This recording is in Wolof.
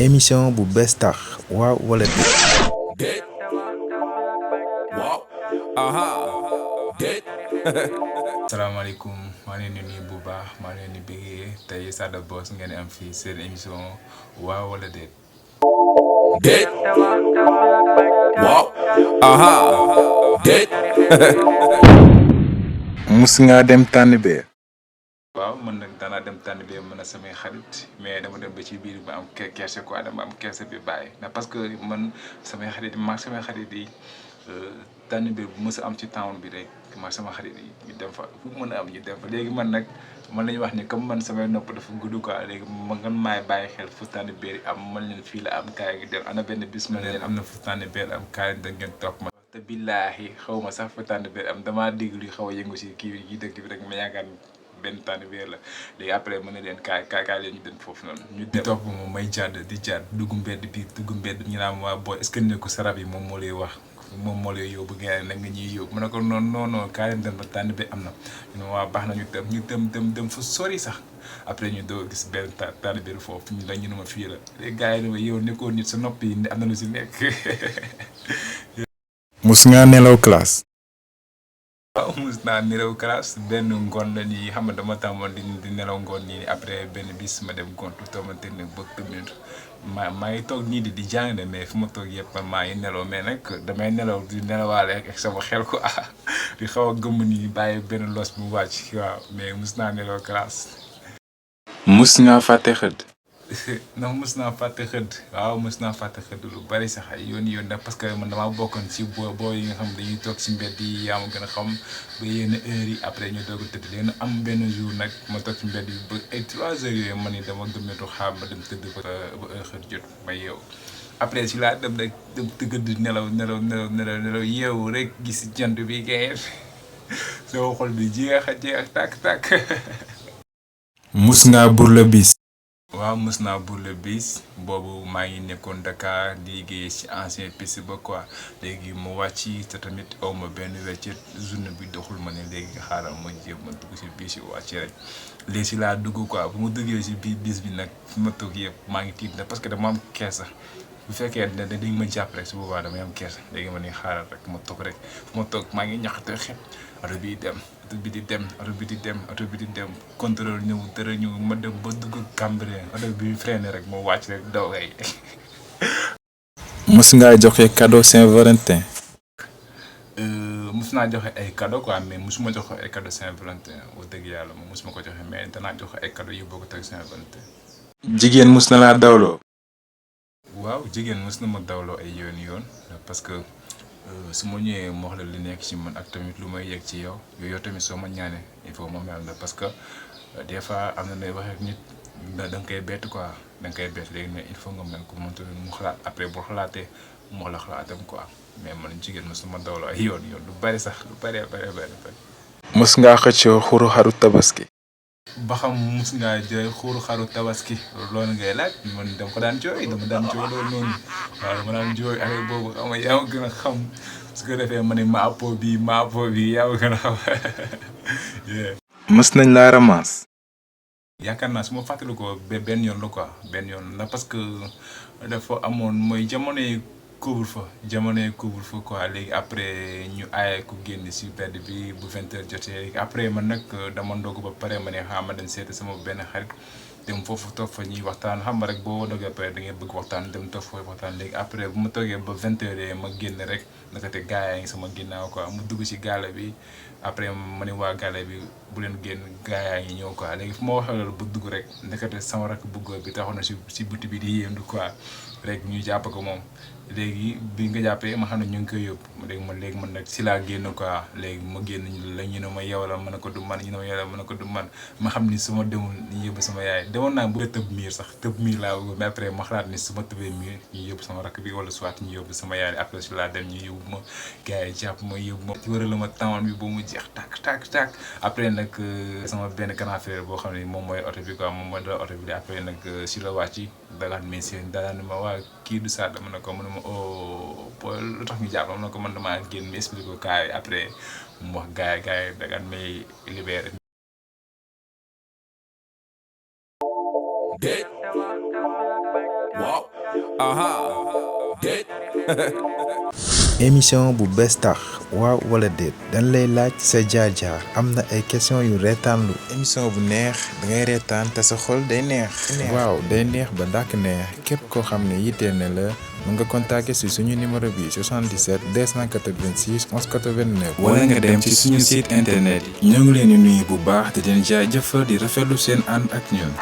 émission bu bees tax waaw walla deet. Waaw. Aha. Deet. Salaamaaleykum maa ngi leen di nuyu bu baax maa ngi leen di bëggee tey Sada Boss ngeen am fii seen émission waaw walla deet. Deet. Waaw. Aha. Deet. mus nga dem tànn bee waaw man nag danaa dem tànn bi mën a samay xarit mais dama dem ba ci biir ba am kerse quoi dama am kerse bi bàyyi na parce que man samay xarit yi tànn bi bu mës a am ci town bi rek ma sama xarit yi ñu dem fa fu mën a am ñu dem fa léegi man nag man lañu wax ni comme man samay nopp dafa gudd quoi léegi ma nga maay bàyyi xel fu tànn biir am man leen fii la am kaay gi dem ana benn bis ma leen am na fu tànn biir am kaay da ngeen topp ma te billaahi xaw ma sax fu tànn biir am damaa dégg lu xaw a yëngu si kii yi dëkk bi rek ma yaakaar benn tànn biir la léegi après mën na leen kaay leen ñu dem foofu noonu ñu dem topp moom may jàdd di jàdd dugg mbedd ñu naan waa booy est-ce que ne ko sarab yi moom moo lay wax moom moo lay yóbbu ngeen nag nga ñuy yóbbu mu ne ko non kaay leen dem ba tànn bi am na ñu ne waa baax na ñu dem fu sori sax après ñu doo gis benn tànn biir foofu ñu la ñu ne ma fii la léegi gars yi ne ma yow nekkoo nit sa nopp yi am na lu si nekk. mus nga nelaw classe waaw mus naa nelaw classe benn ngoon la nii xam nga dama tàmmoon di nelaw ngoon nii après benn bis ma dem gontu tomante ne ba minute maa ngi toog nii di jàng de mais fu ma toog yëpp man maa ngi nelaw mais nag damay nelaw di nelawaale ak sama xel ko di xaw a gëmm nii bàyyi benn los mu wàcc waaw mais mus naa nelaw classe. mus nga fàtte xëdd non mus naa fàtte xëdd waaw mus naa fàtte xëdd lu bari sax ay yoon nag parce que man damaa bokkoon ci boo yi nga xam dañuy toog ci mbedd yi yaa ma gën a xam ba yenn heures yi après ñu doog a tëdd léegi am benn jour nag ma toog ci mbedd yi ba ay 3 heures yooyu man ni dama gëmmeetu xaar ma dem tëdd ba heure xëdd jot ma yeew après si laa dem rek dem tëgg nelaw yeewu rek gis jant bi gaye soo xol bi jeex tàkk mus nga burle bis waaw mës naa burle bis boobu maa ngi nekkoon Dakar di liggéey ci ancien piste ba quoi léegi mu wàcc te tamit aw ma benn weccet journée bi doxul ma ne léegi xaaral ma jéem ma dugg ci bis yi wàcc rek léegi si laa dugg quoi bu ma duggee ci biir bis bi nag fi ma toog yëpp maa ngi tiit na parce que dama am kersa bu fekkee ne dañ ma jàpp rek su boobaa damay am kersa léegi ma ne xaaral rek ma toog rek fu ma toog maa ngi ñaxte xet oto bi di dem contrôle ñëw dara ñëw ma dem ba dugg Cambérène oto bi freiné rek moo wàcc rek daw ay. mus nga joxe cadeau Saint-Valentin mus naa joxe ay cadeau quoi mais musuma joxe ay cadeau Saint-Valentin wax dëgg yàlla moom musuma ko joxe mais danaa joxe ay cadeau yu bokk ak Saint-Valentin. jigéen mus na laa dawloo waaw jigéen mus na ma dawloo ay yoon parce que su ma ñëwee ma wax la li nekk ci man ak tamit lu may yegg ci yow tamit soo ma ñaanee il faut ma mel na parce que des fois am na nay wax ak nit da nga koy bett quoi da nga koy bett léegi mais il faut nga mel ko mënta mu xalaat après boo xalaatee mu wax la xalaatam quoi mais man jigéen mos na ma dawloo ay yoon lu bari sax lu bari. mus nga xëccoo xuru xaru tabaski ba xam mus ngaa jooy xuuru xaru tabaski loolu ngay laaj man dama ko daan jooy loolu noonu waaw dama daan jooy affaire boobu xam nga yaa ma gën a xam su ko defee ma ne maapo bi yaa ma gën a xam. mus nañ laa ramasse yaakaar naa su ma fàttali ko benn yoon la quoi benn yoon la parce que dafa amoon mooy jamonoy couvre-feu quoi léegi après ñu aaye ku génn si mbedd bi bu 20h jotee après man nag dama ndog ba pare ma ne xam ma dem seeti sama benn xarit dem foofu toog fa ñuy waxtaan xam nga rek boo dogee pare da ngay bëgg waxtaan dem toog foofu waxtaan léegi après bu ma toogee ba 20h ma génn rek naka te gaa yaa ngi sama ginnaaw quoi mu dugg si gaale bi après ma ne waa gaale bi bu leen génn gaa yaa ngi ñëw quoi léegi fu ma waxee loolu ba dugg rek ndekete sama rakk bu góor bi taxoon na si buti bi di yéendu quoi rek ñu jàpp ko moom léegi bi nga jàppee ma xam ne ñu ngi koy yóbbu léegi man nag si laa génn quoi léegi ma génn la ñu ne ma yow la mën a ko du man ñu ne ma yow la mën a ko du man ma xam ni su ma demul ñu yóbbu sama yaay demoon naa bu tëb miir sax tëb miir laa bëgg mais après ma xalaat ni su ma tëbee miir ñu yóbbu sama rakk bi wala soit ñu yóbbu sama yaay après si laa dem ñu yóbbu ma gars yi jàpp ma yóbbu ma ci wëral ma tàngoor bi ba mu jeex tàkk après nag sama benn grand frère boo xam ne moom mooy oto bi quoi moom mooy dara oto bi après nag si la wàcc dagaan mais seen dagaan ma waa kii du saa dama ne ko mu ne ma lu tax ñu jàpp ma ne ko man damaa génn mi expliqué ko kaay après mu wax gars yi dagaan may libéré. Deet. Waaw. émission bu bees tax waaw wala déet dañ lay laaj sa jaar-jaar am na ay question yu reetaanlu émission bu neex da ngay reetaan te sa xol day neex. waaw day neex ba dàkk neex képp koo xam ne yitteel na la mën nga contacter si suñu numéro bi 77 286 11 89 wala nga dem ci suñu site internet yi. ñoo ngi leen di nuyu bu baax te di leen jaajëfal di rafetlu seen ànd ak ñun.